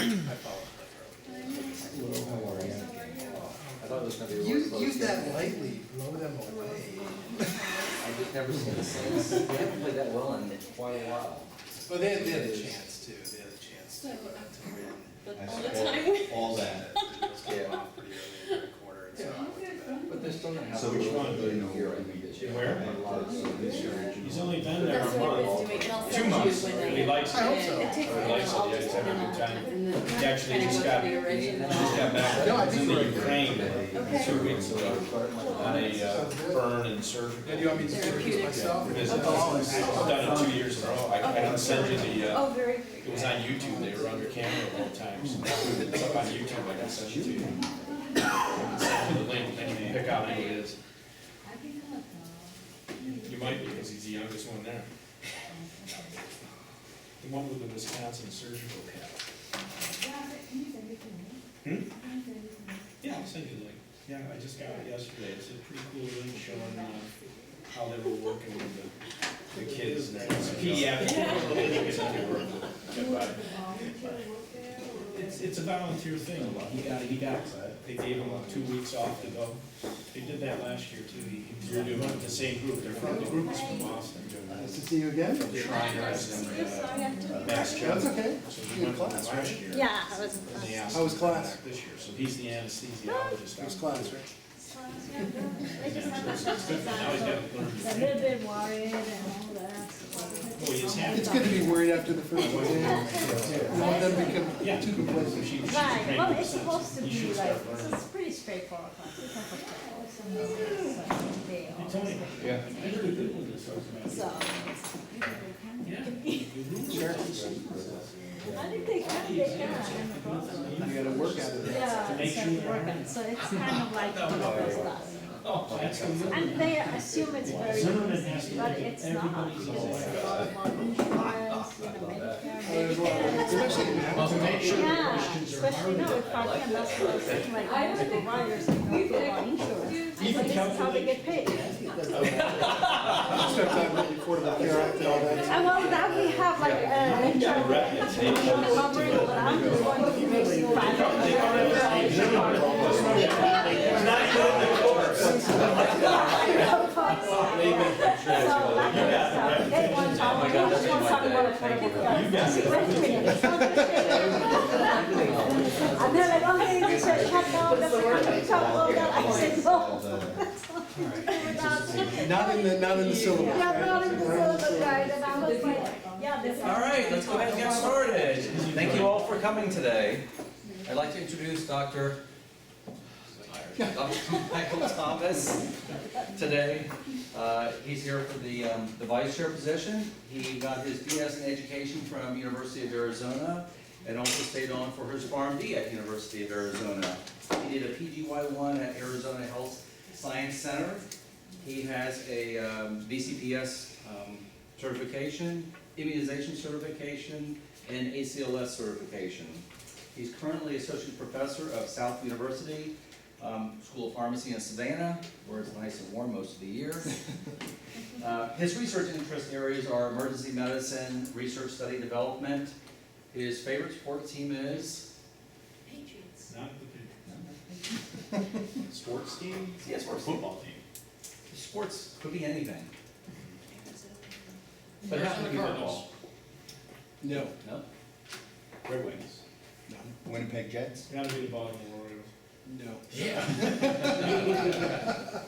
I follow Cliff Early. How are you? I thought it was gonna be a Use, little use closer. that lightly, blow them away. I've just never seen the Saints. They haven't played that well in quite a while. Well, they had a chance too, they had a chance to win. But I all the support time. all that. It was going off pretty early in the quarter, and so I went to bed. But they're still gonna have So a which little one do bit you of know? year, I think, this year. Where? A lot of this year. He's only been there That's a what month. I've been doing, and I'll 2 send months. you when He likes I it. hope so. It takes He likes it, I'll yeah, just he's having a put good it time. on, and then He actually kind of just go got, to the original. just got back No, I from think the we're Ukraine Okay. 2 weeks ago on a burn and surgical. Now, do you want me to introduce myself? Visit. Oh, I've done it 2 years in a row. I didn't send you the, Oh, very, it was on YouTube, they were under camera the whole time. So it's up on YouTube, I can send it to you. I can send you the link, and you can pick out who it is. You might be, because he's the youngest one there. The one with the Wisconsin surgical cap. Yeah, I'll send you the link. Yeah, I just got it yesterday. It's a pretty cool link showing how they were working with the kids. And it's pediatric. It's a volunteer thing. They gave him 2 weeks off to go. They did that last year too. You're doing it with the same group. They're from, the group is from Boston. Nice to see you again. Shriners and Mass That's General. okay. So Good we went class, last right? year. yeah, I was. And they asked How was him to come class? back this year. So he's the anesthesiologist. First class, right? Now he's got to learn. A little bit worried and all that. Oh, he's happy. It's good to be worried after the first exam. You want them to become too complacent. She's Right, trained well, with it's sense. supposed to You be should like, start learning. it's pretty straightforward class. It's not like they Hey, Tony. Yeah. I did a good one this So, Yeah. I think they can. You gotta work at it. Yeah, To make so sure it's working. So it's kind of like one of those stuff. Oh, that's good. And they assume it's very Zimmerman has easy, to but do it's it. not, Everybody's because all it's right. a lot about insurance, Medicare, There's a lot of- Medicare. Especially in math. Yeah, especially now with Fabian, that's what I was saying, like, most providers don't know about insurance. But this is how they get paid. Start talking about the Affordable Care Act and all that. And well, that we have like insurance covering, but I'm just going to make sure. And they're like, oh, hey, this is shut down, that's all that. I said, no. Not in the syllabus. Yeah, not in the syllabus, right, and I was like, yeah, this is. All right, let's go ahead and get started. Thank you all for coming today. I'd like to introduce Dr. Michael Thomas today. He's here for the vice chair position. He got his BS in education from University of Arizona and also stayed on for his PharmD at University of Arizona. He did a PGY1 at Arizona Health Science Center. He has a BCPS certification, immunization certification, and ACLS certification. He's currently associate professor of South University School of Pharmacy in Savannah, where it's nice and warm most of the year. His research interest areas are emergency medicine, research study development. His favorite sport team is? Patriots. Not the sports team? Yeah, sports team. Football team. Sports could be anything. But it has to be football. No. No? Red Wings. Winnipeg Jets? Gotta be the Baltimore Orioles. No. Yeah.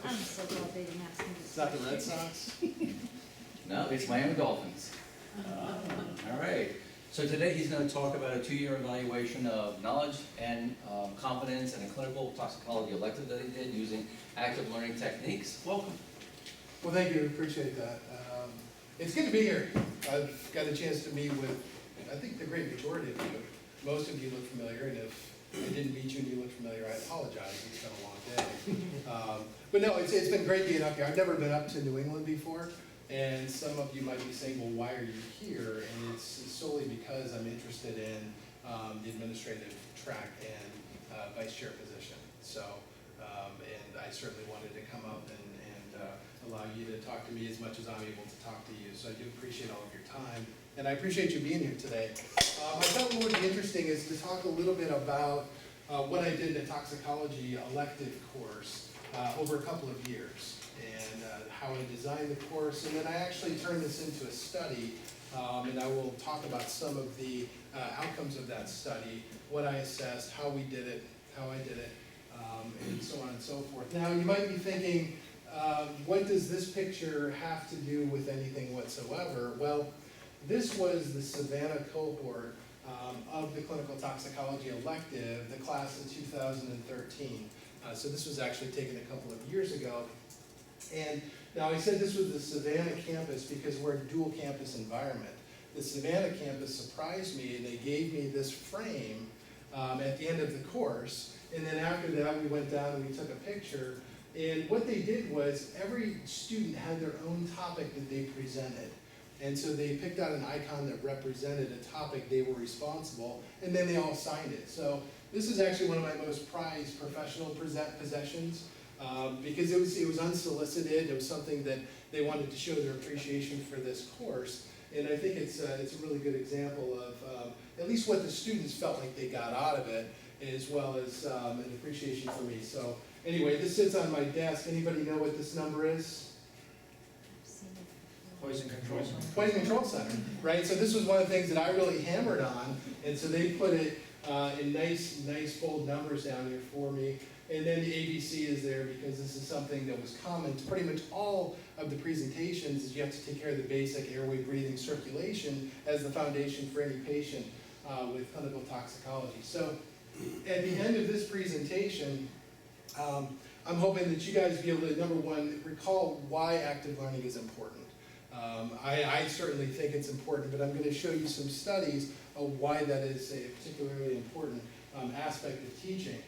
I'm so glad they didn't have to. It's not the Red Sox? No, it's Miami Dolphins. All right. So today he's going to talk about a 2-year evaluation of knowledge and competence in a clinical toxicology elective that he did using active learning techniques. Welcome. Well, thank you, appreciate that. It's good to be here. I've got a chance to meet with, I think, the great majority of you. Most of you look familiar, and if I didn't meet you and you look familiar, I apologize, it's been a long day. But no, it's been great being up here. I've never been up to New England before, and some of you might be saying, well, why are you here? And it's solely because I'm interested in the administrative track and vice chair position. So, and I certainly wanted to come up and allow you to talk to me as much as I'm able to talk to you. So I do appreciate all of your time and I appreciate you being here today. I thought what would be interesting is to talk a little bit about what I did in the toxicology elective course over a couple of years, and how I designed the course, and then I actually turned this into a study, and I will talk about some of the outcomes of that study, what I assessed, how we did it, how I did it, and so on and so forth. Now, you might be thinking, what does this picture have to do with anything whatsoever? Well, this was the Savannah cohort of the clinical toxicology elective, the class of 2013. So this was actually taken a couple of years ago. And now I said this was the Savannah campus because we're a dual campus environment. The Savannah campus surprised me, and they gave me this frame at the end of the course. And then after that, we went down and we took a picture. And what they did was every student had their own topic that they presented. And so they picked out an icon that represented a topic they were responsible, and then they all signed it. So this is actually one of my most prized professional possessions, because it was unsolicited. It was something that they wanted to show their appreciation for this course. And I think it's a really good example of at least what the students felt like they got out of it, as well as an appreciation for me. So anyway, this sits on my desk. Anybody know what this number is? Poison control. Poison Control Center, right? So this was one of the things that I really hammered on, and so they put it in nice bold numbers down here for me. And then the ABC is there because this is something that was common to pretty much all of the presentations, is you have to take care of the basic airway, breathing, circulation as the foundation for any patient with clinical toxicology. So at the end of this presentation, I'm hoping that you guys be able to, number one, recall why active learning is important. I certainly think it's important, but I'm going to show you some studies of why that is a particularly important aspect of teaching.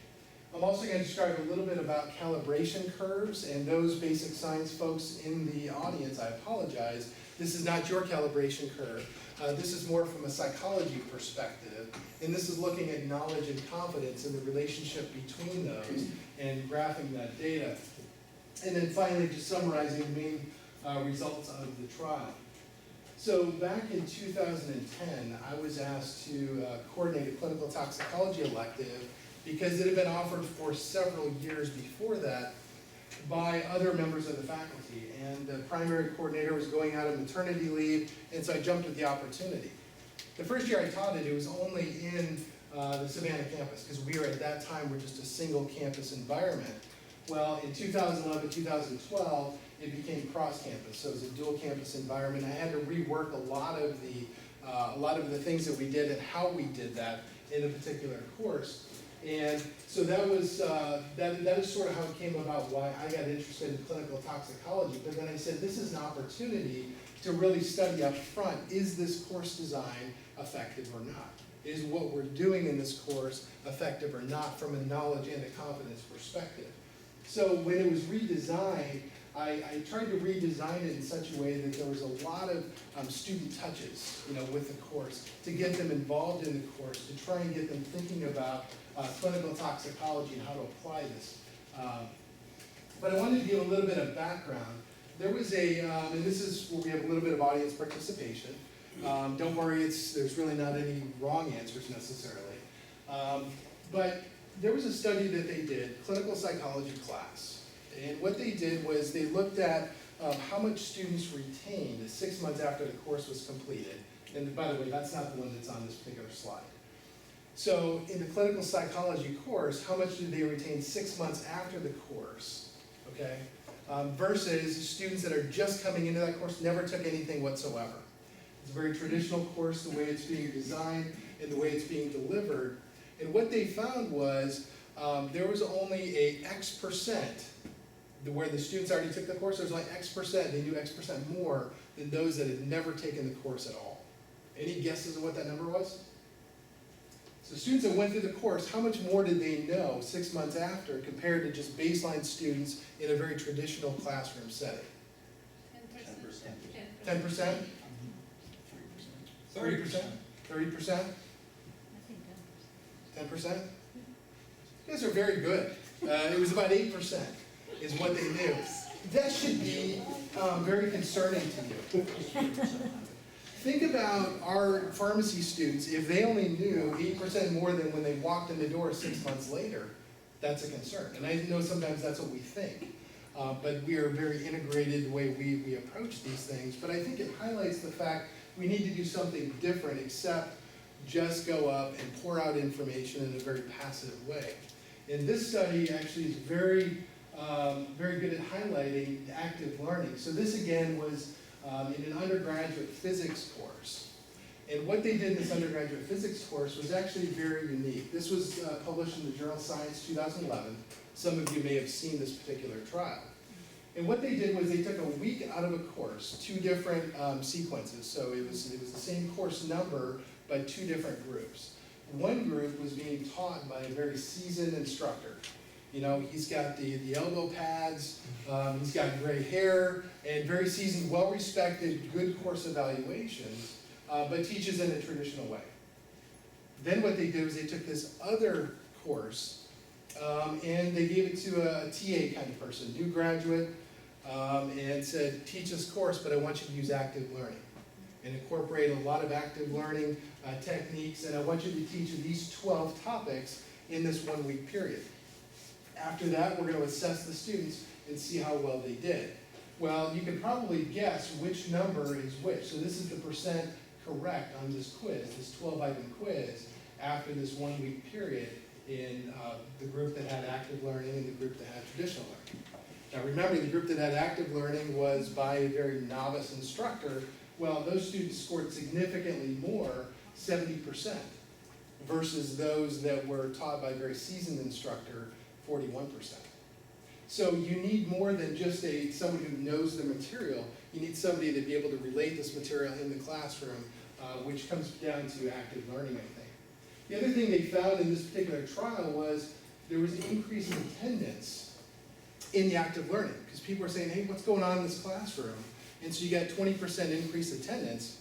I'm also going to describe a little bit about calibration curves, and those basic science folks in the audience, I apologize, this is not your calibration curve. This is more from a psychology perspective, and this is looking at knowledge and confidence and the relationship between those and graphing that data. And then finally, just summarizing the main results of the trial. So back in 2010, I was asked to coordinate a clinical toxicology elective because it had been offered for several years before that by other members of the faculty. And the primary coordinator was going out on maternity leave, and so I jumped at the opportunity. The first year I taught it, it was only in the Savannah campus, because we were at that time, we're just a single campus environment. Well, in 2011, 2012, it became cross-campus, so it was a dual campus environment. I had to rework a lot of the things that we did and how we did that in a particular course. And so that was that is sort of how it came about, why I got interested in clinical toxicology. But then I said, this is an opportunity to really study up front, is this course design effective or not? Is what we're doing in this course effective or not from a knowledge and a confidence perspective? So when it was redesigned, I tried to redesign it in such a way that there was a lot of student touches, with the course, to get them involved in the course, to try and get them thinking about clinical toxicology and how to apply this. But I wanted to give a little bit of background. There was and this is where we have a little bit of audience participation. Don't worry, there's really not any wrong answers necessarily. But there was a study that they did, clinical psychology class. And what they did was they looked at how much students retained 6 months after the course was completed. And by the way, that's not the one that's on this particular slide. So in the clinical psychology course, how much did they retain 6 months after the course, okay? Versus students that are just coming into that course, never took anything whatsoever. It's a very traditional course, the way it's being designed and the way it's being delivered. And what they found was there was only a X%, where the students already took the course, there was like X%, they knew X% more than those that had never taken the course at all. Any guesses of what that number was? So students that went through the course, how much more did they know 6 months after compared to just baseline students in a very traditional classroom setting? 10%? 10%? 30%? 30%? 10%? You guys are very good. It was about 8% is what they knew. That should be very concerning to you. think about our pharmacy students, if they only knew 8% more than when they walked in the door 6 months later, that's a concern. And I know sometimes that's what we think. But we are very integrated the way we approach these things. But I think it highlights the fact we need to do something different except just go up and pour out information in a very passive way. And this study actually is very good at highlighting active learning. So this again was in an undergraduate physics course. And what they did in this undergraduate physics course was actually very unique. This was published in the journal Science 2011. Some of you may have seen this particular trial. And what they did was they took a week out of a course, 2 different sequences. So it was the same course number, but 2 different groups. One group was being taught by a very seasoned instructor. You know, he's got the elbow pads, he's got gray hair, and very seasoned, well-respected, good course evaluations, but teaches in a traditional way. Then what they did was they took this other course, and they gave it to a TA kind of person, new graduate, and said, teach this course, but I want you to use active learning and incorporate a lot of active learning techniques, and I want you to teach these 12 topics in this 1-week period. After that, we're going to assess the students and see how well they did. Well, you can probably guess which number is which. So this is the percent correct on this quiz, this 12-item quiz, after this 1-week period in the group that had active learning and the group that had traditional learning. Now remember, the group that had active learning was by a very novice instructor. Well, those students scored significantly more, 70%, versus those that were taught by a very seasoned instructor, 41%. So you need more than just someone who knows the material. You need somebody to be able to relate this material in the classroom, which comes down to active learning, I think. The other thing they found in this particular trial was there was an increase in attendance in the active learning, because people were saying, hey, what's going on in this classroom? And so you got 20% increased attendance,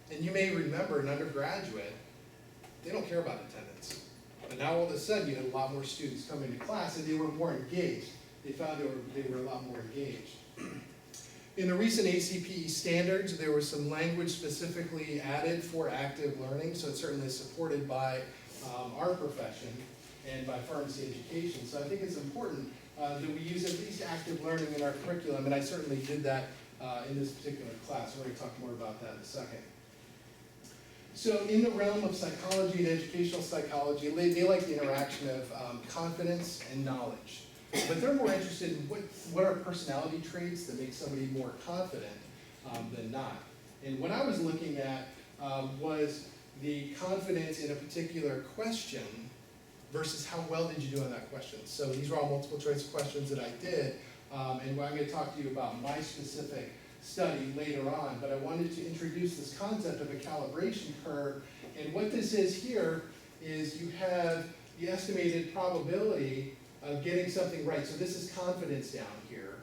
and you may remember an undergraduate, they don't care about attendance. But now all of a sudden you had a lot more students coming to class and they were more engaged. They found they were a lot more engaged. In the recent ACPE standards, there was some language specifically added for active learning, so it's certainly supported by our profession and by pharmacy education. So I think it's important that we use at least active learning in our curriculum, and I certainly did that in this particular class. We're going to talk more about that in a second. So in the realm of psychology and educational psychology, they like the interaction of confidence and knowledge. But they're more interested in what are personality traits that make somebody more confident than not. And what I was looking at was the confidence in a particular question versus how well did you do on that question. So these are all multiple choice questions that I did, and I'm going to talk to you about my specific study later on, but I wanted to introduce this concept of a calibration curve. And what this is here is you have the estimated probability of getting something right. So this is confidence down here.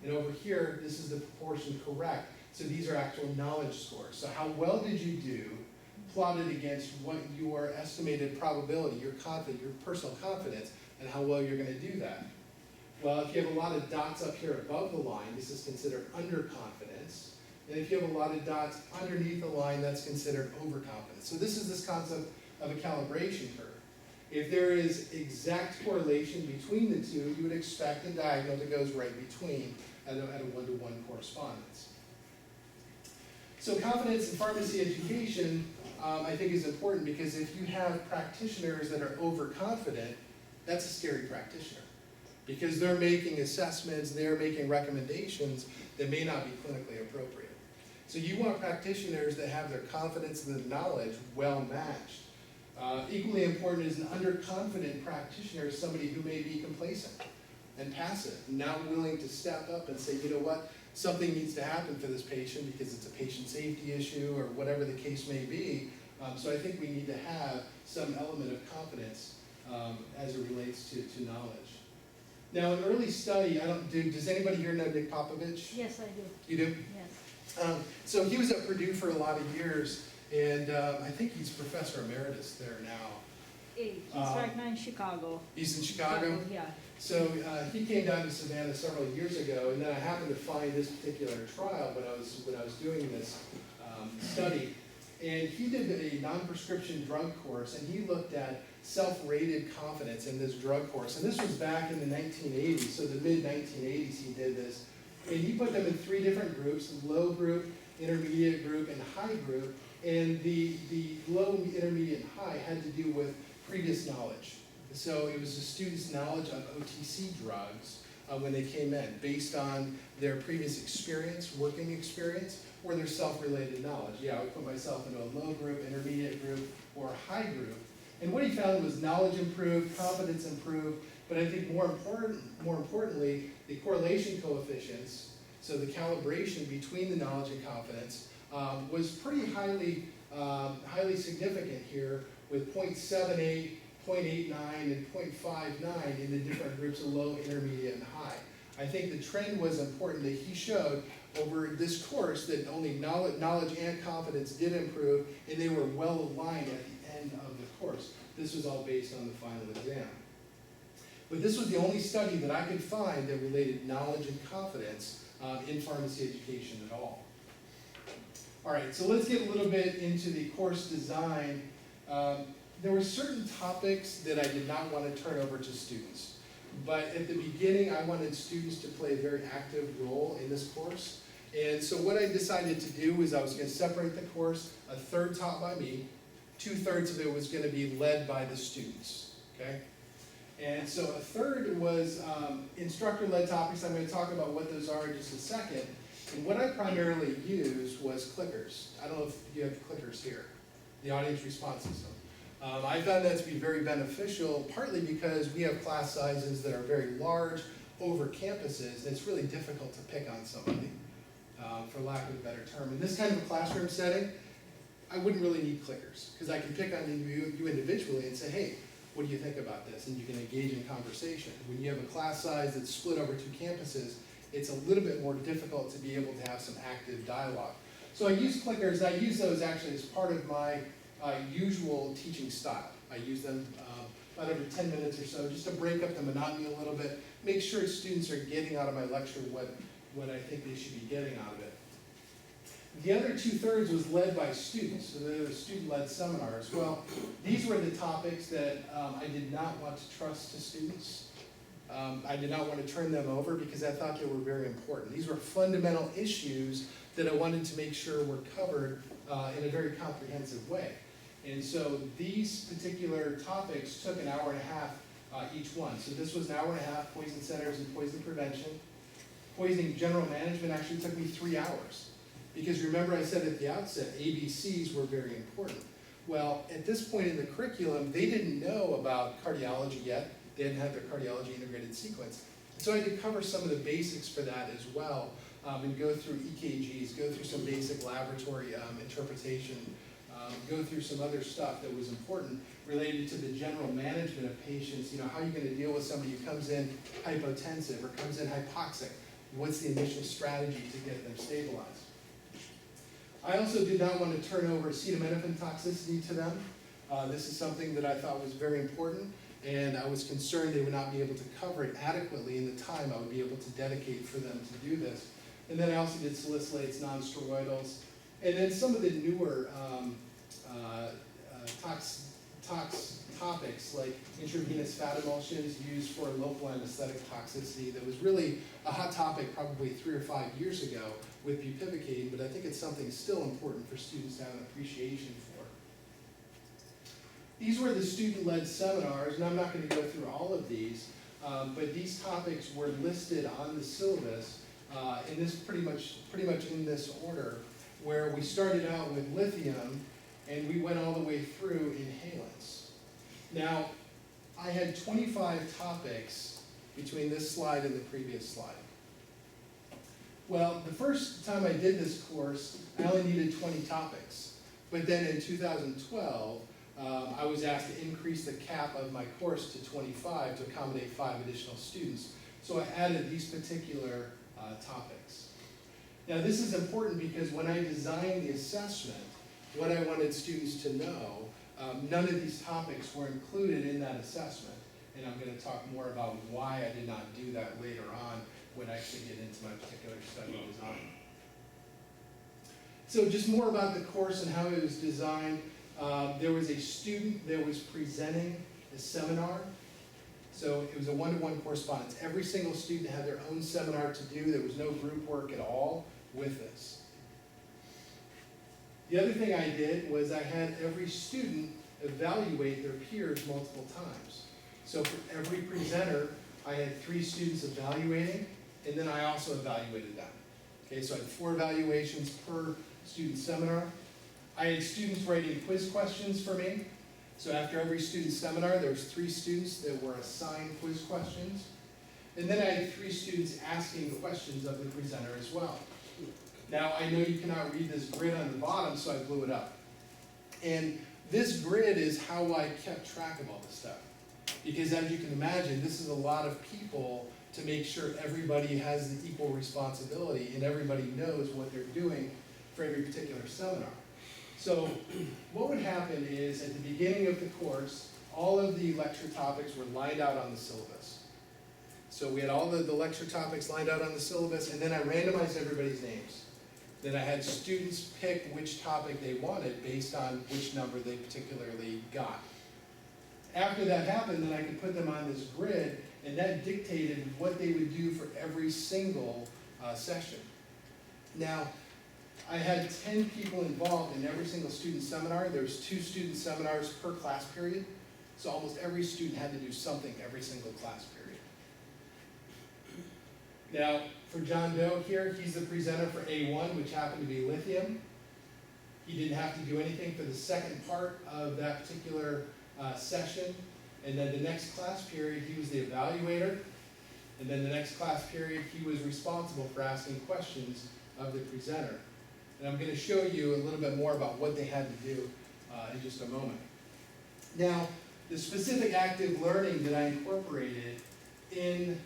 And over here, this is the proportion correct. So these are actual knowledge scores. So how well did you do plotted against what your estimated probability, your personal confidence, and how well you're going to do that. Well, if you have a lot of dots up here above the line, this is considered underconfidence. And if you have a lot of dots underneath the line, that's considered overconfidence. So this is this concept of a calibration curve. If there is exact correlation between the two, you would expect a diagonal that goes right between at a one-to-one correspondence. So confidence in pharmacy education, I think, is important because if you have practitioners that are overconfident, that's a scary practitioner. Because they're making assessments, they're making recommendations that may not be clinically appropriate. So you want practitioners that have their confidence and their knowledge well matched. Equally important is an underconfident practitioner is somebody who may be complacent and passive, not willing to step up and say, you know what, something needs to happen for this patient because it's a patient safety issue or whatever the case may be. So I think we need to have some element of confidence as it relates to knowledge. Now, an early study, does anybody here know Nick Popovich? Yes, I do, You do? yes. So he was at Purdue for a lot of years, and I think he's professor emeritus there now. He's right now in Chicago. He's in Chicago? Yeah. So he came down to Savannah several years ago, and then I happened to find this particular trial when I was doing this study. And he did a non-prescription drug course, and he looked at self-rated confidence in this drug course. And this was back in the 1980s, so the mid-1980s he did this. And he put them in 3 different groups: low group, intermediate group, and high group. And the low, intermediate, and high had to do with previous knowledge. So it was the students' knowledge of OTC drugs when they came in, based on their previous experience, working experience, or their self-related knowledge. Yeah, I would put myself into a low group, intermediate group, or a high group. And what he found was knowledge improved, confidence improved, but I think more importantly, the correlation coefficients, so the calibration between the knowledge and confidence, was pretty highly significant here, with 0.78, 0.89, and 0.59 in the different groups of low, intermediate, and high. I think the trend was important that he showed over this course that only knowledge and confidence did improve, and they were well aligned at the end of the course. This was all based on the final exam. But this was the only study that I could find that related knowledge and confidence in pharmacy education at all. All right, so let's get a little bit into the course design. There were certain topics that I did not want to turn over to students. But at the beginning, I wanted students to play a very active role in this course. And so what I decided to do was I was going to separate the course, a third taught by me, 2/3 of it was going to be led by the students, okay? And so a third was instructor-led topics. I'm going to talk about what those are in just a second. And what I primarily used was clickers. I don't know if you have clickers here, the audience response system. I found that to be very beneficial, partly because we have class sizes that are very large over campuses, and it's really difficult to pick on somebody, for lack of a better term. In this kind of a classroom setting, I wouldn't really need clickers, because I can pick on you individually and say, hey, what do you think about this? And you can engage in conversation. When you have a class size that's split over 2 campuses, it's a little bit more difficult to be able to have some active dialogue. So I use clickers. I use those actually as part of my usual teaching style. I use them about every 10 minutes or so, just to break up the monotony a little bit, make sure students are getting out of my lecture what I think they should be getting out of it. The other 2/3 was led by students, so they were student-led seminars. Well, these were the topics that I did not want to trust to students. I did not want to turn them over because I thought they were very important. These were fundamental issues that I wanted to make sure were covered in a very comprehensive way. And so these particular topics took an hour and a half each one. So this was an hour and a half, poison centers and poison prevention. Poisoning general management actually took me 3 hours. Because remember I said at the outset, ABCs were very important. Well, at this point in the curriculum, they didn't know about cardiology yet. They didn't have their cardiology integrated sequence. So I had to cover some of the basics for that as well, and go through EKGs, go through some basic laboratory interpretation, go through some other stuff that was important related to the general management of patients. You know, how are you going to deal with somebody who comes in hypotensive or comes in hypoxic? What's the initial strategy to get them stabilized? I also did not want to turn over acetaminophen toxicity to them. This is something that I thought was very important, and I was concerned they would not be able to cover it adequately in the time I would be able to dedicate for them to do this. And then I also did salicylates, non-steroidals, and then some of the newer topics like intravenous fat emulsions used for local anesthetic toxicity. That was really a hot topic probably 3 or 5 years ago with bupivacaine, but I think it's something still important for students to have an appreciation for. These were the student-led seminars, and I'm not going to go through all of these, but these topics were listed on the syllabus in this pretty much in this order, where we started out with lithium and we went all the way through inhalants. Now, I had 25 topics between this slide and the previous slide. Well, the first time I did this course, I only needed 20 topics. But then in 2012, I was asked to increase the cap of my course to 25 to accommodate 5 additional students. So I added these particular topics. Now this is important because when I designed the assessment, what I wanted students to know, none of these topics were included in that assessment. And I'm going to talk more about why I did not do that later on when I actually get into my particular study design. So just more about the course and how it was designed. There was a student that was presenting a seminar. So it was a one-to-one correspondence. Every single student had their own seminar to do. There was no group work at all with this. The other thing I did was I had every student evaluate their peers multiple times. So for every presenter, I had 3 students evaluating, and then I also evaluated them. Okay, so I had 4 evaluations per student seminar. I had students writing quiz questions for me. So after every student seminar, there was 3 students that were assigned quiz questions. And then I had 3 students asking questions of the presenter as well. Now, I know you cannot read this grid on the bottom, so I blew it up. And this grid is how I kept track of all this stuff. Because as you can imagine, this is a lot of people to make sure everybody has the equal responsibility and everybody knows what they're doing for every particular seminar. So what would happen is at the beginning of the course, all of the lecture topics were lined out on the syllabus. So we had all the lecture topics lined out on the syllabus, and then I randomized everybody's names. Then I had students pick which topic they wanted based on which number they particularly got. After that happened, then I could put them on this grid, and that dictated what they would do for every single session. Now, I had 10 people involved in every single student seminar. There was 2 student seminars per class period, so almost every student had to do something every single class period. Now, for John Doe here, he's the presenter for A1, which happened to be lithium. He didn't have to do anything for the second part of that particular session. And then the next class period, he was the evaluator. And then the next class period, he was responsible for asking questions of the presenter. And I'm going to show you a little bit more about what they had to do in just a moment. Now, the specific active learning that I incorporated in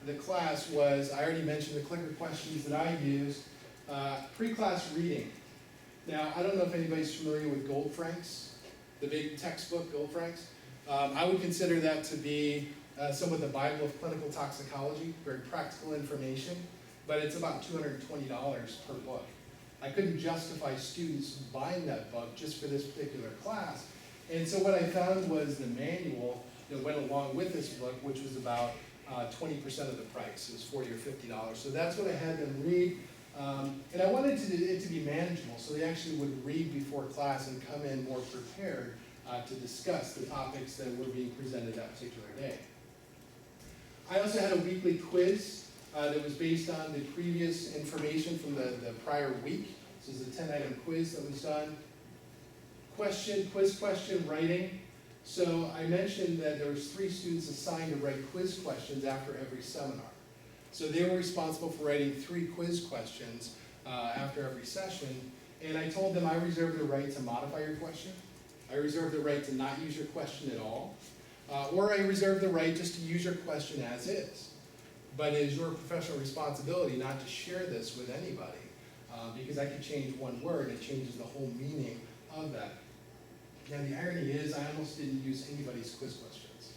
the class was, I already mentioned the clicker questions that I used, pre-class reading. Now, I don't know if anybody's familiar with Goldfrank's, the big textbook, Goldfrank's. I would consider that to be somewhat the Bible of clinical toxicology, very practical information, but it's about $220 per book. I couldn't justify students buying that book just for this particular class. And so what I found was the manual that went along with this book, which was about 20% of the price. It was $40 or $50. So that's what I had them read. And I wanted it to be manageable, so they actually would read before class and come in more prepared to discuss the topics that were being presented that particular day. I also had a weekly quiz that was based on the previous information from the prior week. This is a 10-item quiz that was done. Quiz question writing. So I mentioned that there was 3 students assigned to write quiz questions after every seminar. So they were responsible for writing 3 quiz questions after every session. And I told them I reserve the right to modify your question. I reserve the right to not use your question at all. Or I reserve the right just to use your question as is. But it is your professional responsibility not to share this with anybody. Because I could change one word, it changes the whole meaning of that. Now the irony is I almost didn't use anybody's quiz questions.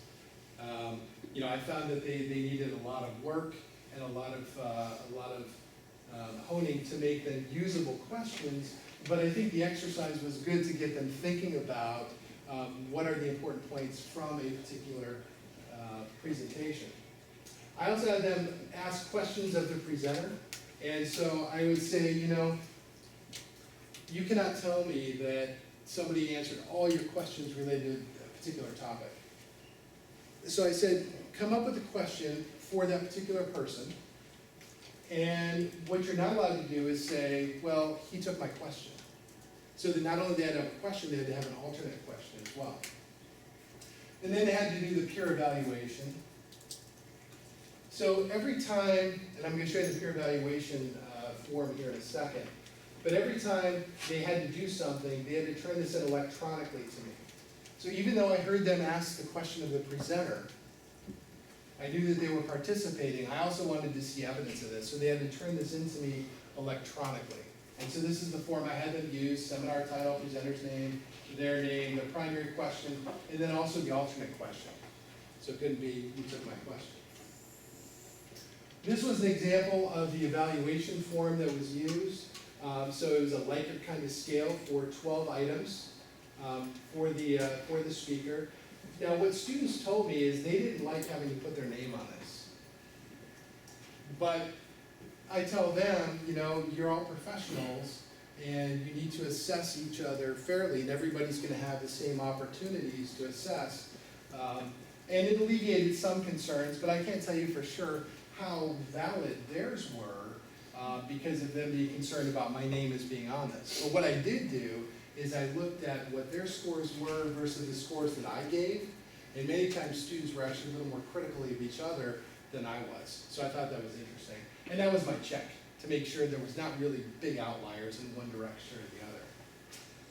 I found that they needed a lot of work and a lot of honing to make them usable questions, but I think the exercise was good to get them thinking about what are the important points from a particular presentation. I also had them ask questions of the presenter, and so I would say, you cannot tell me that somebody answered all your questions related to a particular topic. So I said, come up with a question for that particular person, and what you're not allowed to do is say, well, he took my question. So that not only they had to have a question, they had to have an alternate question as well. And then they had to do the peer evaluation. So every time, and I'm going to show you the peer evaluation form here in a second, but every time they had to do something, they had to turn this in electronically to me. So even though I heard them ask the question of the presenter, I knew that they were participating. I also wanted to see evidence of this, so they had to turn this into me electronically. And so this is the form I had them use: seminar title, presenter's name, their name, the primary question, and then also the alternate question. So it couldn't be, you took my question. This was an example of the evaluation form that was used. So it was a Likert kind of scale for 12 items for the speaker. Now, what students told me is they didn't like having to put their name on this. But I tell them, you know, you're all professionals and you need to assess each other fairly, and everybody's gonna have the same opportunities to assess. And it alleviated some concerns, but I can't tell you for sure how valid theirs were because of them being concerned about my name as being on this. But what I did do is I looked at what their scores were versus the scores that I gave, and many times students were actually a little more critical of each other than I was. So I thought that was interesting. And that was my check, to make sure there was not really big outliers in one direction or the other.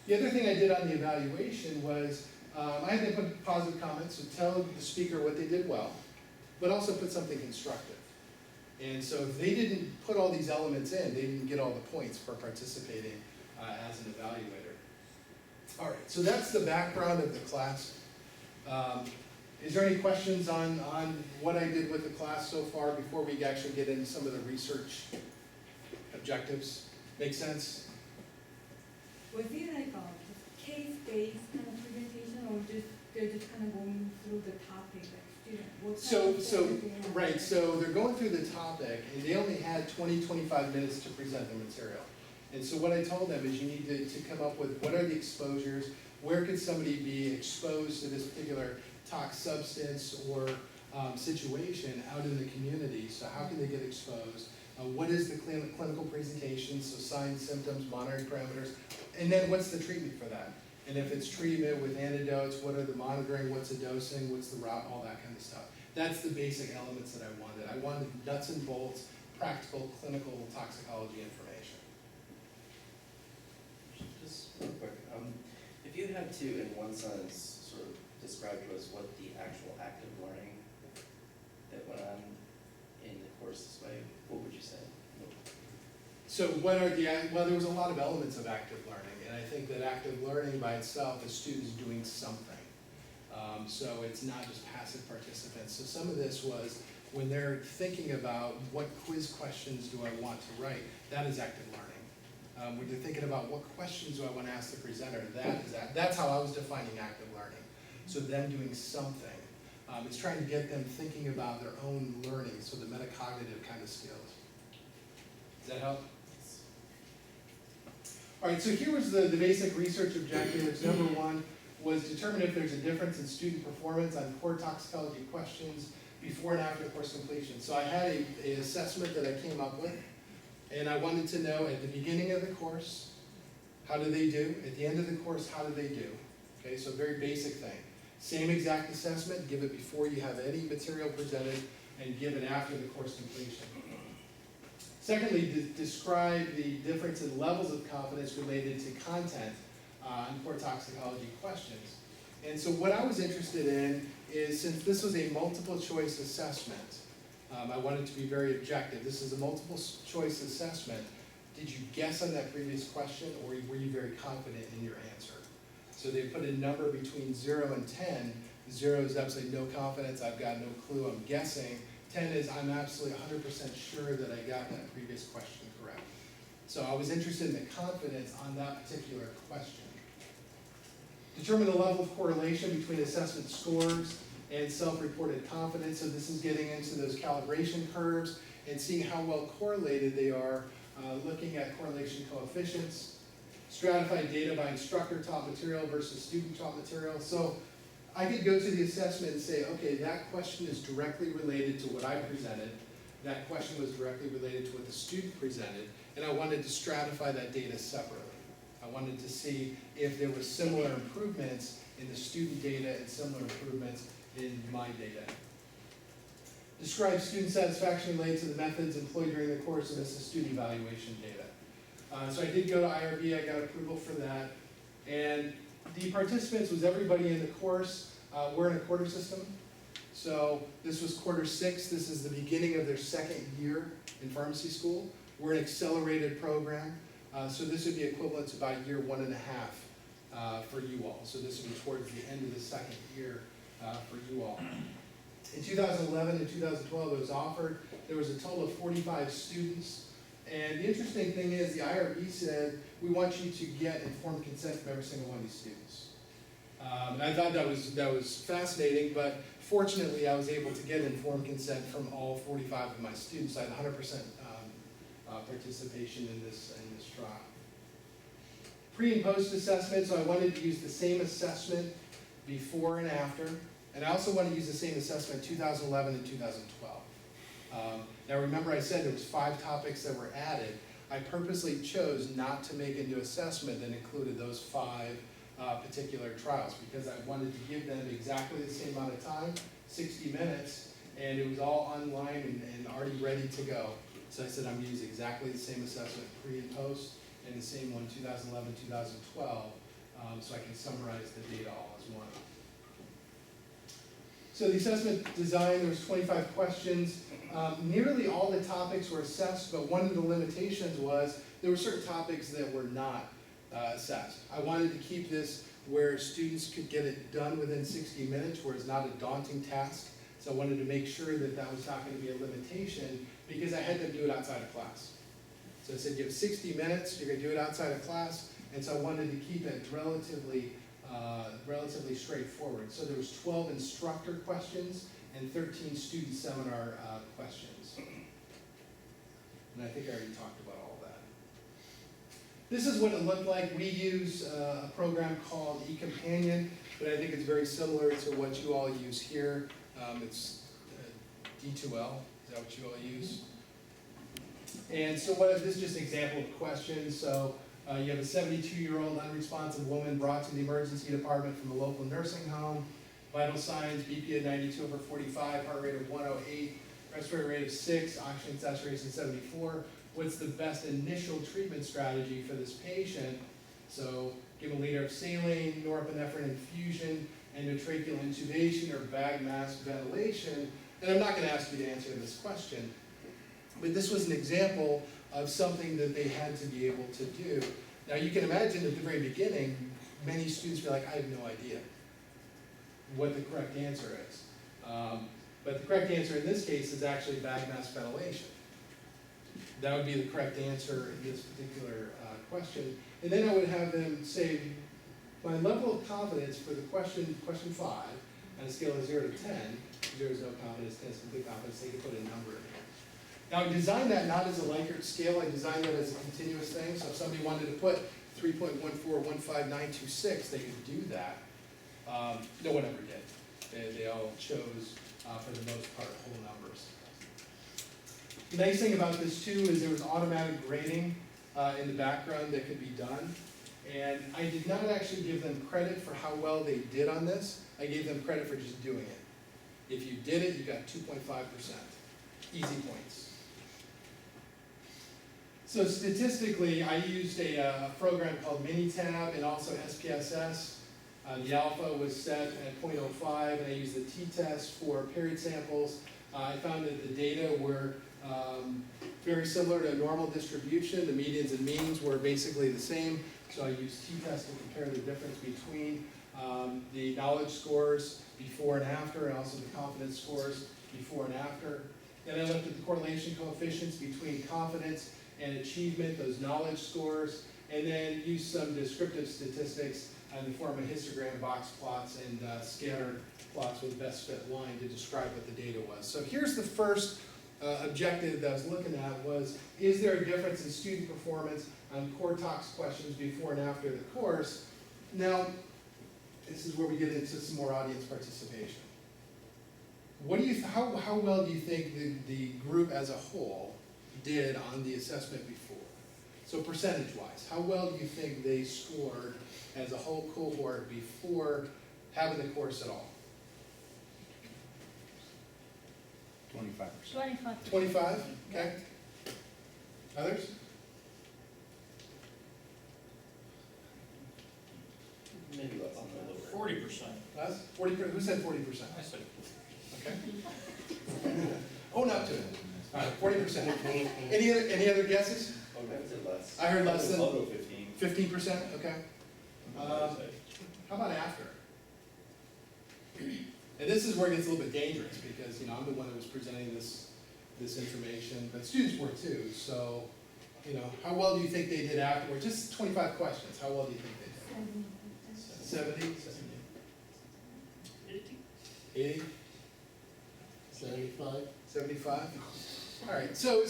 The other thing I did on the evaluation was, I had them put positive comments, so tell the speaker what they did well, but also put something constructive. And so if they didn't put all these elements in, they didn't get all the points for participating as an evaluator. All right, so that's the background of the class. Is there any questions on what I did with the class so far before we actually get into some of the research objectives? Make sense? Was it like a case-based kind of presentation, or just they're just kind of going through the topic, like student? What kind of everything else? Right, so they're going through the topic, and they only had 20-25 minutes to present the material. And so what I told them is you need to come up with what are the exposures, where could somebody be exposed to this particular toxic substance or situation out in the community, so how can they get exposed? What is the clinical presentation, so signs, symptoms, monitoring parameters, and then what's the treatment for that? And if it's treatment with antidotes, what are the monitoring, what's the dosing, what's the route, all that kind of stuff. That's the basic elements that I wanted. I wanted nuts and bolts, practical, clinical toxicology information. Just real quick, if you had to, in one sentence, sort of describe to us what the actual active learning that went on in the course this way, what would you say? So what are well, there was a lot of elements of active learning, and I think that active learning by itself is students doing something. So it's not just passive participants. So some of this was when they're thinking about what quiz questions do I want to write, that is active learning. When you're thinking about what questions do I want to ask the presenter, that's how I was defining active learning. So them doing something. It's trying to get them thinking about their own learning, so the metacognitive kind of skills. Does that help? All right, so here was the basic research objectives. Number one was determine if there's a difference in student performance on core toxicology questions before and after course completion. So I had an assessment that I came up with, and I wanted to know at the beginning of the course, how do they do? At the end of the course, how do they do? Okay, so very basic thing. Same exact assessment, give it before you have any material presented, and give it after the course completion. Secondly, describe the difference in levels of confidence related to content on core toxicology questions. And so what I was interested in is, since this was a multiple choice assessment, I wanted to be very objective. This is a multiple choice assessment. Did you guess on that previous question, or were you very confident in your answer? So they put a number between 0 and 10. 0 is absolutely no confidence, I've got no clue, I'm guessing. 10 is I'm absolutely 100% sure that I got that previous question correct. So I was interested in the confidence on that particular question. Determine the level of correlation between assessment scores and self-reported confidence. So this is getting into those calibration curves and seeing how well correlated they are, looking at correlation coefficients. Stratify data by instructor taught material versus student taught material. So I could go to the assessment and say, okay, that question is directly related to what I presented. That question was directly related to what the student presented, and I wanted to stratify that data separately. I wanted to see if there were similar improvements in the student data and similar improvements in my data. Describe student satisfaction related to the methods employed during the course, and this is student evaluation data. So I did go to IRB, I got approval for that, and the participants was everybody in the course. We're in a quarter system, so this was quarter 6. This is the beginning of their second year in pharmacy school. We're an accelerated program, so this would be equivalent to about year 1.5 for you all. So this would be towards the end of the second year for you all. In 2011 and 2012, it was offered. There was a total of 45 students And the interesting thing is, the IRB said, we want you to get informed consent from every single one of these students. And I thought that was fascinating, but fortunately, I was able to get informed consent from all 45 of my students. I had 100% participation in this trial. Pre and post assessment, so I wanted to use the same assessment before and after, and I also want to use the same assessment 2011 and 2012. Now remember I said there was 5 topics that were added. I purposely chose not to make a new assessment that included those 5 particular trials, because I wanted to give them exactly the same amount of time, 60 minutes, and it was all online and already ready to go. So I said I'm going to use exactly the same assessment pre and post, and the same one 2011, 2012, so I can summarize the data all as one. So the assessment design, there was 25 questions. Nearly all the topics were assessed, but one of the limitations was there were certain topics that were not assessed. I wanted to keep this where students could get it done within 60 minutes, where it's not a daunting task. So I wanted to make sure that that was not going to be a limitation, because I had them do it outside of class. So I said, you have 60 minutes, you're going to do it outside of class, and so I wanted to keep it relatively straightforward. So there was 12 instructor questions and 13 student seminar questions. And I think I already talked about all that. This is what it looked like. We use a program called eCompanion, but I think it's very similar to what you all use here. It's D2L, is that what you all use? And so this is just an example of questions. So you have a 72-year-old unresponsive woman brought to the emergency department from a local nursing home. Vital signs, BP at 92/45, heart rate of 108, respiratory rate of 6, oxygen saturation 74. What's the best initial treatment strategy for this patient? So give a liter of saline, norepinephrine infusion, endotracheal intubation or bag mask ventilation. And I'm not going to ask you to answer this question, but this was an example of something that they had to be able to do. Now you can imagine at the very beginning, many students were like, I have no idea what the correct answer is. But the correct answer in this case is actually bag mask ventilation. That would be the correct answer in this particular question. And then I would have them say, my level of confidence for the question 5, on a scale of 0 to 10, 0 is no confidence, 10 is complete confidence, they can put a number in here. Now I designed that not as a Likert scale, I designed that as a continuous thing, so if somebody wanted to put 3.1415926, they could do that. No one ever did. They all chose, for the most part, whole numbers. The nice thing about this too is there was automatic grading in the background that could be done. And I did not actually give them credit for how well they did on this. I gave them credit for just doing it. If you did it, you got 2.5%. Easy points. So statistically, I used a program called Minitab and also SPSS. The alpha was set at 0.05, and I used the t-test for period samples. I found that the data were very similar to a normal distribution. The medians and means were basically the same. So I used t-test to compare the difference between the knowledge scores before and after, and also the confidence scores before and after. Then I looked at the correlation coefficients between confidence and achievement, those knowledge scores, and then used some descriptive statistics in the form of histogram, box plots, and scatter plots with best fit line to describe what the data was. So here's the first objective that I was looking at was, is there a difference in student performance on core talks questions before and after the course? Now, this is where we get into some more audience participation. What do you, how well do you think the group as a whole did on the assessment before? So percentage-wise, how well do you think they scored as a whole cohort before having the course at all? 25%. 25, okay. Others? Maybe less than that. 40%. Less? 40, who said 40%? I said. Okay. Own up to it. All right, 40%. Any other guesses? I would say less. I heard less than I'll go 15. 15%, okay. How about after? And this is where it gets a little bit dangerous because, I'm the one that was presenting this information, but students were too. So you know, how well do you think they did afterwards? Just 25 questions, how well do you think they did? 70? 80? 75? 75? All right, so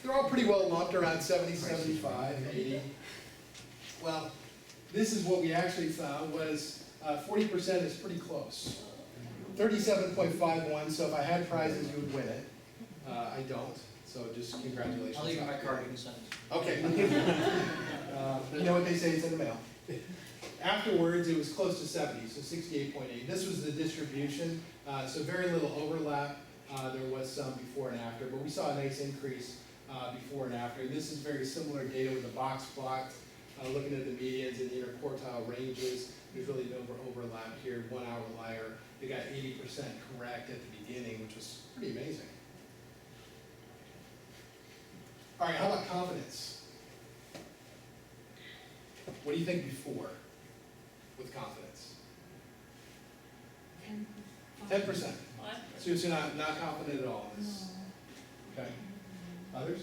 they're all pretty well lumped around 70, 75, 80. Well, this is what we actually found was 40% is pretty close. 37.51, so if I had prizes, you would win it. I don't, so just congratulations. I'll leave you my card, you can send it. Okay. You know what they say, it's in the mail. Afterwards, it was close to 70, so 68.8. This was the distribution, so very little overlap. There was some before and after, but we saw a nice increase before and after. This is very similar data with the box plot, looking at the medians and the interquartile ranges. There's really no overlap here, 1 outlier. They got 80% correct at the beginning, which was pretty amazing. All right, how about confidence? What do you think before with confidence? 10%. So you're not confident at all in this? Okay. Others?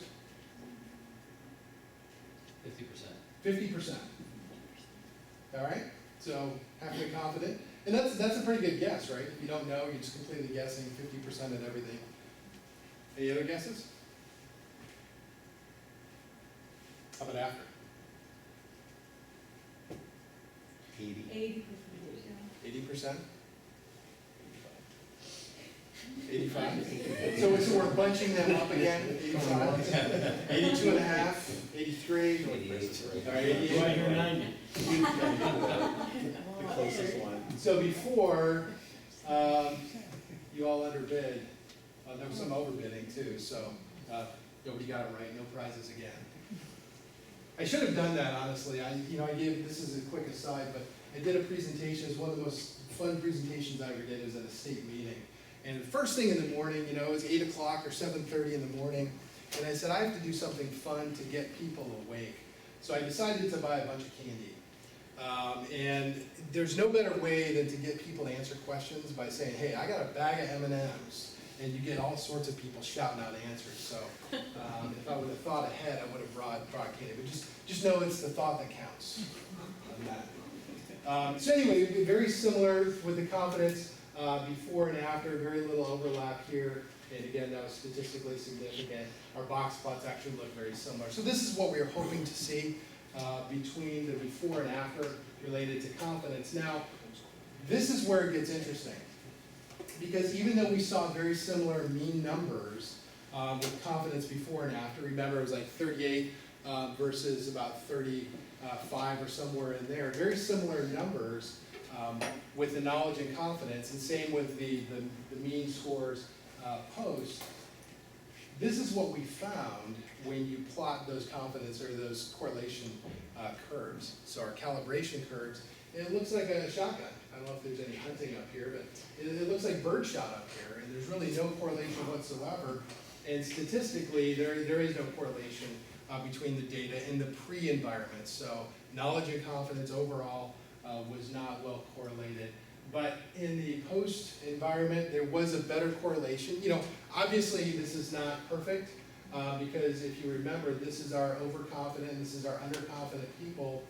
50%. 50%. All right, so halfway confident. And that's a pretty good guess, right? If you don't know, you're just completely guessing 50% at everything. Any other guesses? How about after? 80. 80%. 80%? 85? So we're bunching them up again, 85, 82 and a half, 83. All right, 88. Do I hear 90? The closest one. So before, you all underbid, there was some overbidding too, so nobody got it right, no prizes again. I should have done that, honestly. This is a quick aside, but I did a presentation. It was one of the most fun presentations I ever did. It was at a state meeting. And the first thing in the morning, it was 8 o'clock or 7:30 in the morning, and I said, I have to do something fun to get people awake. So I decided to buy a bunch of candy. And there's no better way than to get people to answer questions by saying, hey, I got a bag of M&Ms. And you get all sorts of people shouting out answers. So if I would have thought ahead, I would have brought candy. But just know it's the thought that counts on that. So anyway, very similar with the confidence before and after, very little overlap here. And again, that was statistically significant. Our box plots actually look very similar. So this is what we are hoping to see between the before and after related to confidence. Now, this is where it gets interesting. Because even though we saw very similar mean numbers with confidence before and after, remember it was like 38 versus about 35 or somewhere in there, very similar numbers with the knowledge and confidence, and same with the mean scores post. This is what we found when you plot those confidence or those correlation curves. So our calibration curves, and it looks like a shotgun. I don't know if there's any hunting up here, but it looks like birdshot up here, and there's really no correlation whatsoever. And statistically, there is no correlation between the data and the pre-environment. So knowledge and confidence overall was not well correlated. But in the post-environment, there was a better correlation. Obviously this is not perfect because if you remember, this is our overconfident, this is our underconfident people.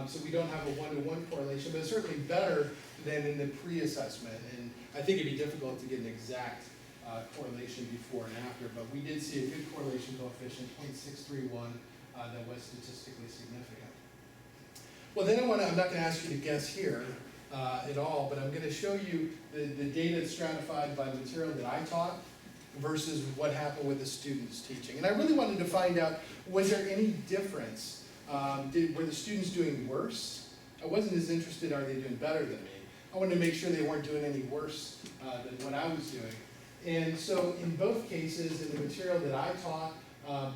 So we don't have a one-to-one correlation, but it's certainly better than in the pre-assessment. And I think it'd be difficult to get an exact correlation before and after, but we did see a good correlation coefficient, 0.631, that was statistically significant. Well, then I'm not gonna ask you to guess here at all, but I'm gonna show you the data stratified by the material that I taught versus what happened with the students teaching. And I really wanted to find out, was there any difference? Were the students doing worse? I wasn't as interested, are they doing better than me? I wanted to make sure they weren't doing any worse than what I was doing. And so in both cases, in the material that I taught,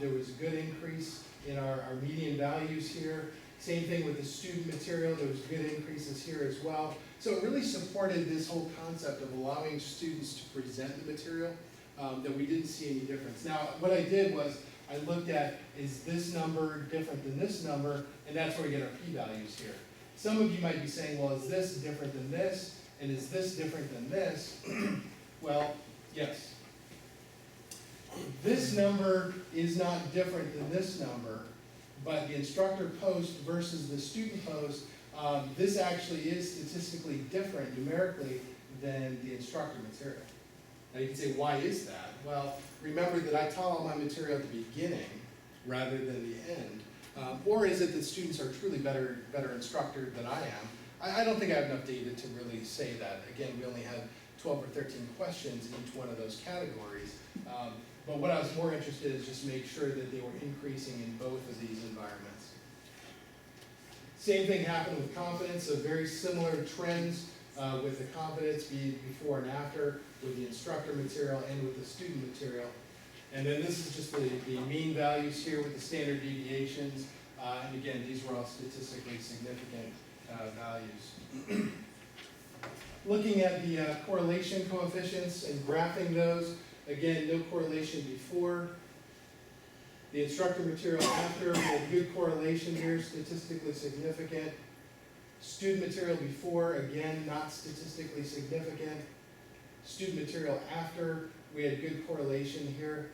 there was a good increase in our median values here. Same thing with the student material, there was good increases here as well. So it really supported this whole concept of allowing students to present the material, that we didn't see any difference. Now, what I did was, I looked at, is this number different than this number? And that's where we get our p-values here. Some of you might be saying, well, is this different than this? And is this different than this? Well, yes. This number is not different than this number, but the instructor post versus the student post, this actually is statistically different numerically than the instructor material. Now you can say, why is that? Well, remember that I taught all my material at the beginning rather than the end. Or is it that students are truly better instructors than I am? I don't think I have enough data to really say that. Again, we only had 12 or 13 questions in each one of those categories. But what I was more interested in is just make sure that they were increasing in both of these environments. Same thing happened with confidence, so very similar trends with the confidence before and after, with the instructor material and with the student material. And then this is just the mean values here with the standard deviations. And again, these were all statistically significant values. Looking at the correlation coefficients and graphing those, again, no correlation before. The instructor material after, we had good correlation here, statistically significant. Student material before, again, not statistically significant. Student material after, we had good correlation here.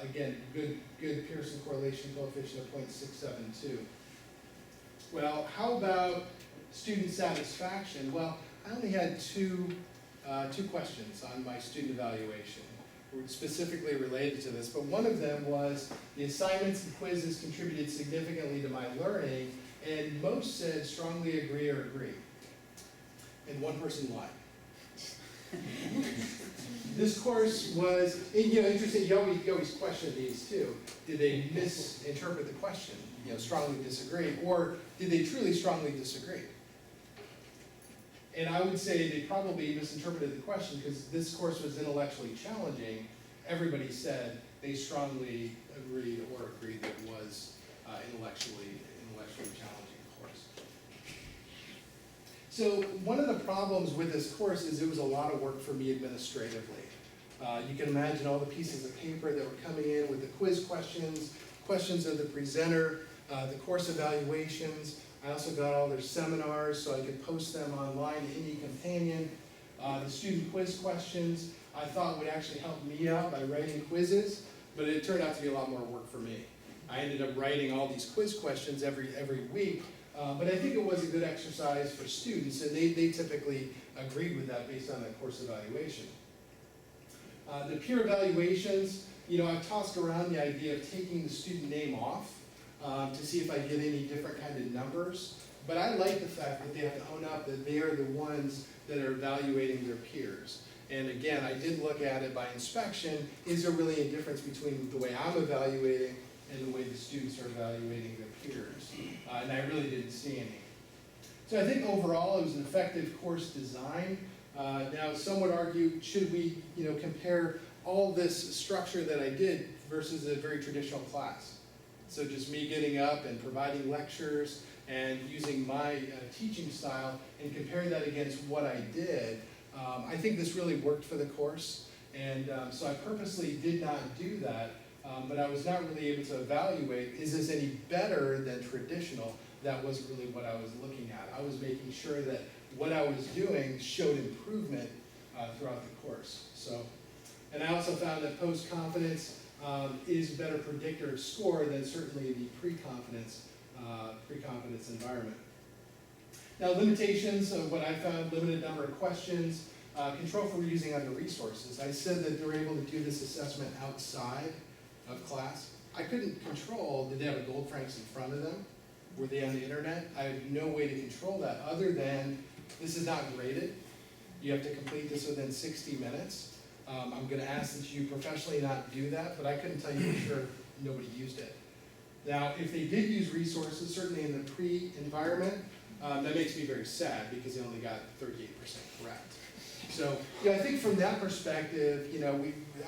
Again, good Pearson correlation coefficient of 0.672. Well, how about student satisfaction? Well, I only had two questions on my student evaluation specifically related to this, but one of them was the assignments and quizzes contributed significantly to my learning, and most said strongly agree or agree. And one person lied. This course was, interesting, you always question these too. Did they misinterpret the question, strongly disagree, or did they truly strongly disagree? And I would say they probably misinterpreted the question because this course was intellectually challenging. Everybody said they strongly agreed or agreed that it was intellectually challenging course. So one of the problems with this course is it was a lot of work for me administratively. You can imagine all the pieces of paper that were coming in with the quiz questions of the presenter, the course evaluations. I also got all their seminars so I could post them online in eCompanion. The student quiz questions I thought would actually help me out by writing quizzes, but it turned out to be a lot more work for me. I ended up writing all these quiz questions every week, but I think it was a good exercise for students, and they typically agreed with that based on that course evaluation. The peer evaluations, I've tossed around the idea of taking the student name off to see if I get any different kind of numbers. But I like the fact that they have to own up that they are the ones that are evaluating their peers. And again, I did look at it by inspection. Is there really a difference between the way I'm evaluating and the way the students are evaluating their peers? And I really didn't see any. So I think overall it was an effective course design. Now some would argue, should we compare all this structure that I did versus a very traditional class? So just me getting up and providing lectures and using my teaching style and compare that against what I did, I think this really worked for the course. And so I purposely did not do that, but I was not really able to evaluate, is this any better than traditional? That wasn't really what I was looking at. I was making sure that what I was doing showed improvement throughout the course. And I also found that post-confidence is a better predictor of score than certainly the pre-confidence environment. Now, limitations of what I found: limited number of questions, control for using other resources. I said that they were able to do this assessment outside of class. I couldn't control, did they have a Goldfranks in front of them? Were they on the internet? I have no way to control that other than this is not graded. You have to complete this within 60 minutes. I'm going to ask that you professionally not do that, but I couldn't tell you for sure nobody used it. Now, if they did use resources, certainly in the pre-environment, that makes me very sad because they only got 38% correct. So, I think from that perspective,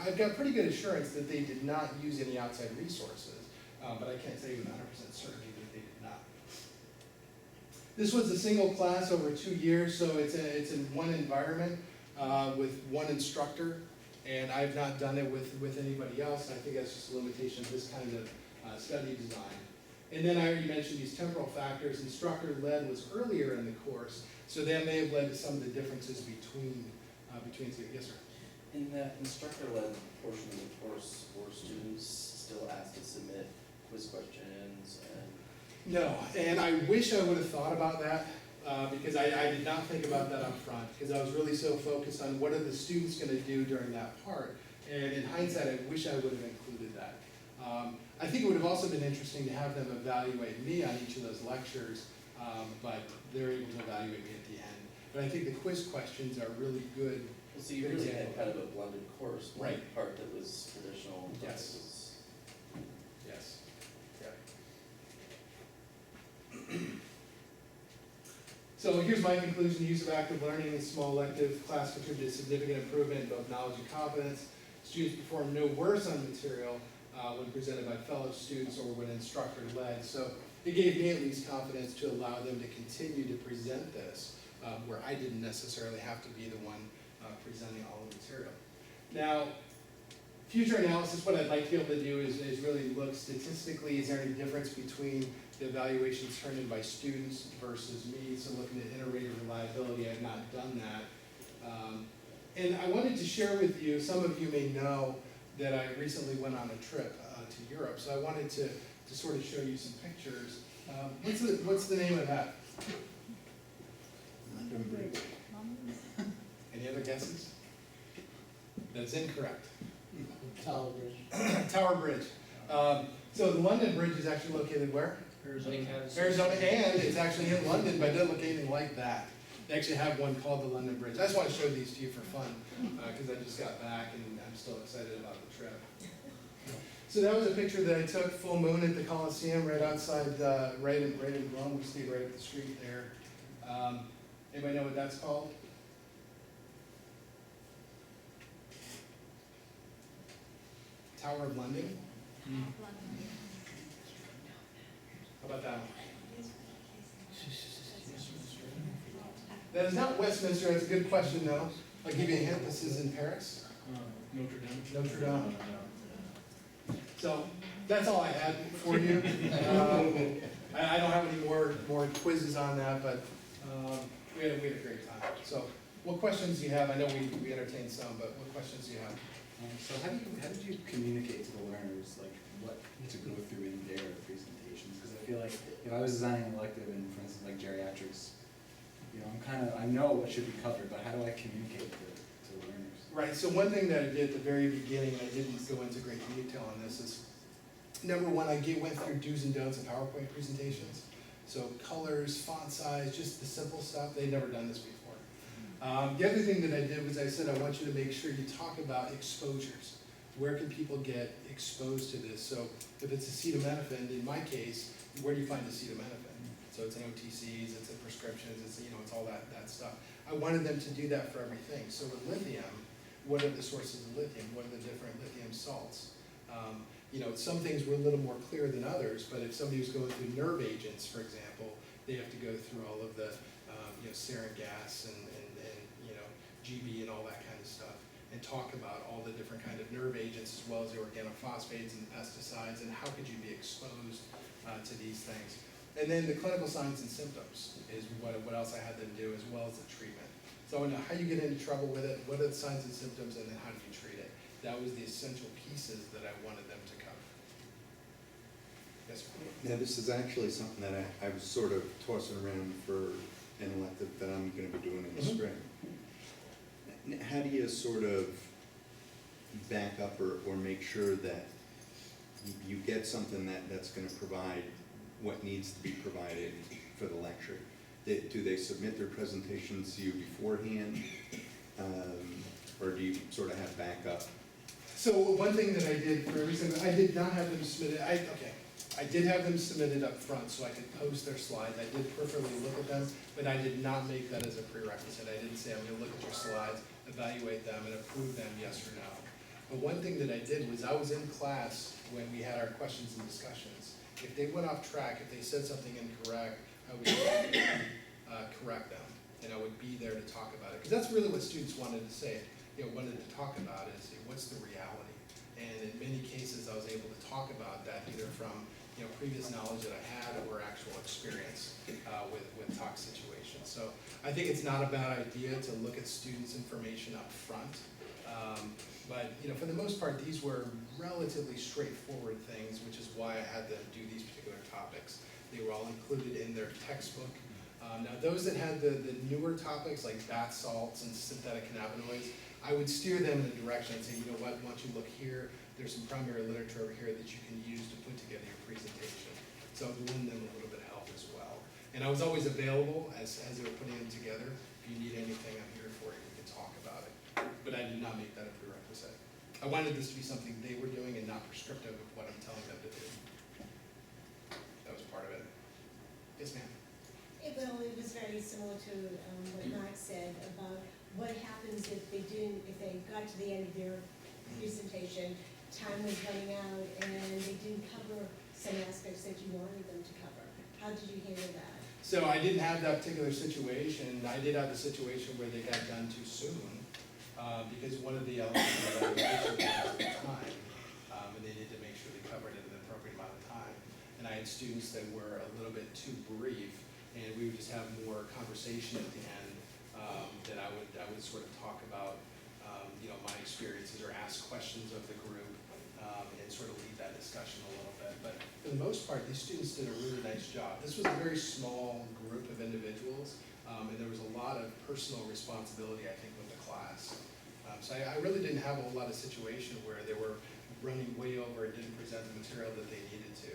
I've got pretty good assurance that they did not use any outside resources, but I can't say with 100% certainty that they did not. This was a single class over 2 years, so it's in one environment with one instructor, and I've not done it with anybody else. I think that's just a limitation of this kind of study design. And then I already mentioned these temporal factors. Instructor-led was earlier in the course, so that may have led to some of the differences between two. Yes, sir? In that instructor-led portion of the course, were students still asked to submit quiz questions and? No, and I wish I would have thought about that, because I did not think about that up front, because I was really so focused on what are the students gonna do during that part. And in hindsight, I wish I would have included that. I think it would have also been interesting to have them evaluate me on each of those lectures, but they're able to evaluate me at the end. But I think the quiz questions are really good. Well, so you really had kind of a blended course, one Right. part that was traditional, one that Yes. was. Yes. Yeah. So here's my conclusion: use of active learning in small elective class contributed significant improvement in both knowledge and competence. Students performed no worse on material when presented by fellow students or when instructor led. So it gave me at least confidence to allow them to continue to present this, where I didn't necessarily have to be the one presenting all the material. Now, future analysis, what I'd like to be able to do is really look statistically, is there any difference between the evaluations turned in by students versus me? So looking at inter-rater reliability, I've not done that. And I wanted to share with you, some of you may know that I recently went on a trip to Europe. So I wanted to sort of show you some pictures. What's the name of that? Any other guesses? That's incorrect. Tower Bridge. Tower Bridge. So the London Bridge is actually located where? Arizona. Arizona, and it's actually in London, but it doesn't look anything like that. They actually have one called the London Bridge. I just want to show these to you for fun, because I just got back and I'm still excited about the trip. So that was a picture that I took, full moon at the Coliseum, right outside, right in Rome. We stayed right up the street there. Anybody know what that's called? Tower of London? How about that one? That is not Westminster. That's a good question, though. I'll give you a hint. This is in Paris. Notre Dame. Notre Dame. So that's all I had for you. I don't have any more quizzes on that, but we had a great time. So what questions do you have? I know we entertained some, but what questions do you have? So how did you communicate to the learners, like, what to go through in their presentations? Because I feel like if I was designing an elective in, for instance, like geriatrics, you know, I know what should be covered, but how do I communicate to the learners? Right, so one thing that I did at the very beginning, and I didn't go into great detail on this, is number one, I went through do's and don'ts of PowerPoint presentations. So colors, font size, just the simple stuff. They'd never done this before. The other thing that I did was I said, I want you to make sure you talk about exposures. Where can people get exposed to this? So if it's acetaminophen, in my case, where do you find acetaminophen? So it's in OTCs, it's in prescriptions, it's all that stuff. I wanted them to do that for everything. So with lithium, what are the sources of lithium? What are the different lithium salts? Some things were a little more clear than others, but if somebody was going through nerve agents, for example, they have to go through all of the sarin gas and GB and all that kind of stuff, and talk about all the different kind of nerve agents as well as the organophosphates and the pesticides, and how could you be exposed to these things. And then the clinical signs and symptoms is what else I had them do, as well as the treatment. So I want to know how you get into trouble with it, what are the signs and symptoms, and then how do you treat it. That was the essential pieces that I wanted them to cover. Yes, sir. Now, this is actually something that I was sort of tossing around for an elective that I'm going to be doing in the spring. How do you sort of back up or make sure that you get something that's going to provide what needs to be provided for the lecture? Do they submit their presentations to you beforehand, or do you sort of have backup? So one thing that I did for every single, I did not have them submitted, I did have them submitted up front so I could post their slides. I did peripherally look at them, but I did not make that as a prerequisite. I didn't say, I'm gonna look at your slides, evaluate them, and approve them, yes or no. But one thing that I did was I was in class when we had our questions and discussions. If they went off track, if they said something incorrect, I would correct them, and I would be there to talk about it. Because that's really what students wanted to say, wanted to talk about is, what's the reality? And in many cases, I was able to talk about that either from previous knowledge that I had or actual experience with tox situations. So I think it's not a bad idea to look at students' information up front But, you know, for the most part, these were relatively straightforward things, which is why I had them do these particular topics. They were all included in their textbook. Now, those that had the newer topics, like bath salts and synthetic cannabinoids, I would steer them in a direction and say, you know what, why don't you look here, there's some primary literature over here that you can use to put together your presentation. So I would lend them a little bit of help as well. And I was always available as they were putting them together. If you need anything, I'm here for you, we can talk about it. But I did not make that a prerequisite. I wanted this to be something they were doing and not prescriptive of what I'm telling them to do. That was part of it. Yes, ma'am? Well, it was very similar to what Mark said about what happens if they got to the end of their presentation, time was running out, and they didn't cover some aspects that you wanted them to cover. How did you handle that? So I didn't have that particular situation. I did have the situation where they got done too soon, because one of the elements of the evaluation was the time, and they needed to make sure they covered it in an appropriate amount of time. And I had students that were a little bit too brief, and we would just have more conversation at the end, that I would sort of talk about, you know, my experiences or ask questions of the group, and sort of lead that discussion a little bit. But for the most part, these students did a really nice job. This was a very small group of individuals, and there was a lot of personal responsibility, I think, with the class. So I really didn't have a whole lot of situation where they were running way over and didn't present the material that they needed to.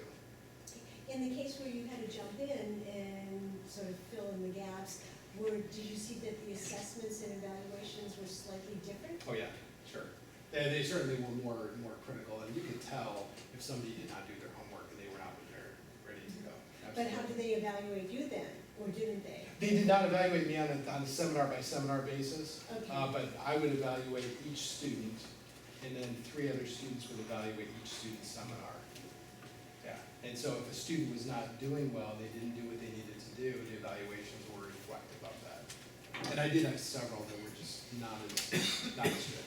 In the case where you had to jump in and sort of fill in the gaps, did you see that the assessments and evaluations were slightly different? Oh, yeah, sure. They certainly were more critical, and you could tell if somebody did not do their homework and they were not prepared, ready to go. But how Absolutely. did they evaluate you then, or didn't they? They did not evaluate me on a seminar by seminar basis, Okay. but I would evaluate each student, and then 3 other students would evaluate each student's seminar. Yeah, and so if a student was not doing well, they didn't do what they needed to do, the evaluations were reflective of that. And I did have several that were just not as good.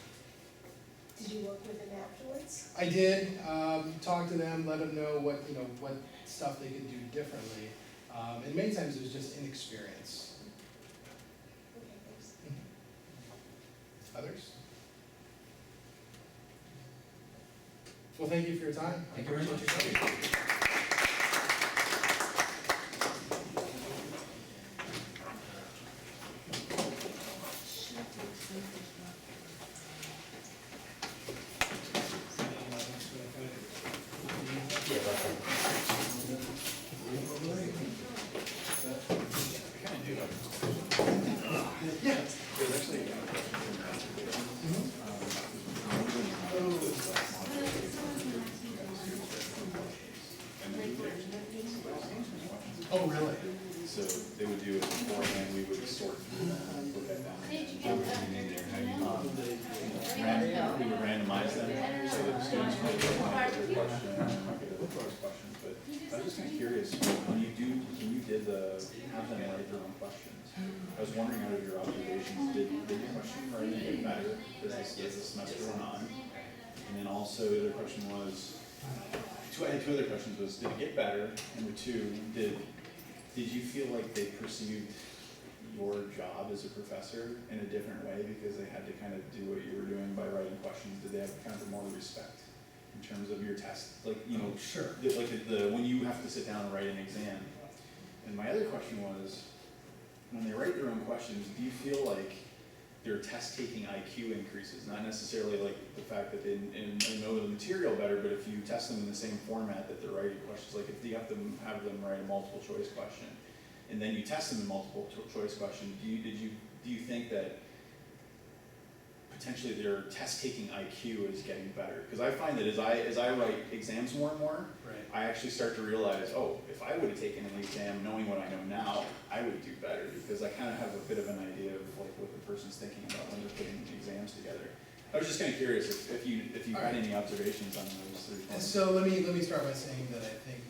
Did you work with them afterwards? I did, talk to them, let them know what stuff they could do differently. And many times it was just inexperience. Okay, thanks. Others? Well, thank you for your time. Thank you very much. Oh, really? So they would do it beforehand, we would sort through them, look at them, and jump in there. We would randomize them, so that students might get their question, might get other questions, but I was just kind of curious, when you did have them write their own questions, I was wondering out of your observations, did your question writing get better as the semester went on? And then also the other question was, I had 2 other questions, was did it get better? Number 2, did you feel like they perceived your job as a professor in a different way because they had to kind of do what you were doing by writing questions? Did they have kind of more respect in terms of your test? Like, you know, Sure. When you have to sit down and write an exam. And my other question was, when they write their own questions, do you feel like their test-taking IQ increases? Not necessarily like the fact that they know the material better, but if you test them in the same format that they're writing questions, like if you have them write a multiple choice question, and then you test them in multiple choice question, do you think that potentially their test-taking IQ is getting better? Because I find that as I write exams more and more, Right. I actually start to realize, oh, if I would have taken an exam knowing what I know now, I would do better, because I kind of have a bit of an idea of like what the person's thinking about when they're putting exams together. I was just kind of curious if you had any observations on those 3 points. So let me start by saying that I think